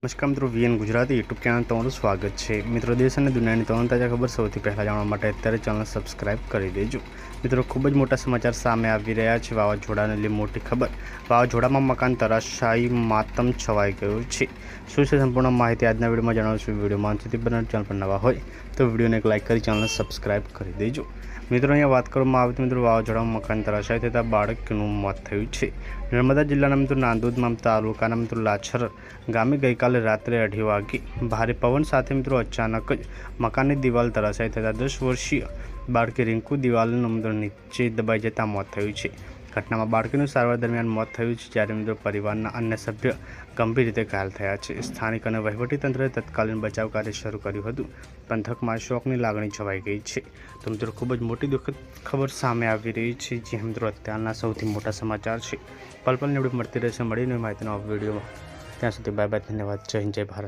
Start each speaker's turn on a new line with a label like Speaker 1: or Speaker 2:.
Speaker 1: નમસ્કાર મિત્રો, VN Gujarati YouTube channel તમારું સ્વાગત છે। મિત્રો, દેશ અને દુનિયાની તમામ તાજા ખબર સૌથી પહેલાં જાણવા માટે અત્યારે ચેનલ સબસ્ક્રાઇબ કરી દેજો। મિત્રો, ખૂબ જ મોટા સમાચાર સામે આવી રહ્યા છે। વાવાઝોડાને લઈ મોટી ખબર। વાવાઝોડામાં મકાન તરાશાયી, માતમ છવાઈ ગયો છે। શું છે સંપૂર્ણ માહિતી આજના વિડીયોમાં જણાવશું। વિડીયોમાં અંત સુધી બને। ચેનલ પર નવા હોય તો વિડીયોને એક લાઇક કરી ચેનલને સબસ્ક્રાઇબ કરી દેજો। મિત્રો, અહીંયા વાત કરવામાં આવે તો મિત્રો, વાવાઝોડામાં મકાન તરાશાયી થતાં બાળકનું મોત થયું છે। નર્મદા જિલ્લાના મિત્રો નાંદોદમાં તાલુકાના મિત્રો લાછર ગામે ગઈકાલે રાત્રે 2:30 વાગે ભારે પવન સાથે મિત્રો અચાનક જ મકાનની દિવાલ તરાશાયી થતાં 10 વર્ષીય બાળકી રિંકુ દિવાલનો મિત્રો નીચે દબાઈ જતાં મોત થયું છે। ઘટનામાં બાળકીનું સારવાર દરમિયાન મોત થયું છે, જ્યારે મિત્રો પરિવારના અન્ય સભ્ય ગંભીર રીતે ઘાયલ થયા છે। સ્થાનિક અને વહીવટીતંત્રએ તત્કાલીન બચાવ કાર્ય શરૂ કર્યું હતું। પંથકમાં શોકની લાગણી છવાઈ ગઈ છે। તો મિત્રો, ખૂબ જ મોટી દુઃખદ ખબર સામે આવી રહી છે, જે મિત્રો અત્યારના સૌથી મોટા સમાચાર છે। પલ પલની અપડેટ મળતી રહેશે। મળીને માહિતીનો વિડીયોમાં, ત્યાં સુધી બાય બાય, ધન્યવાદ, જય હિન્દ, જય ભારત।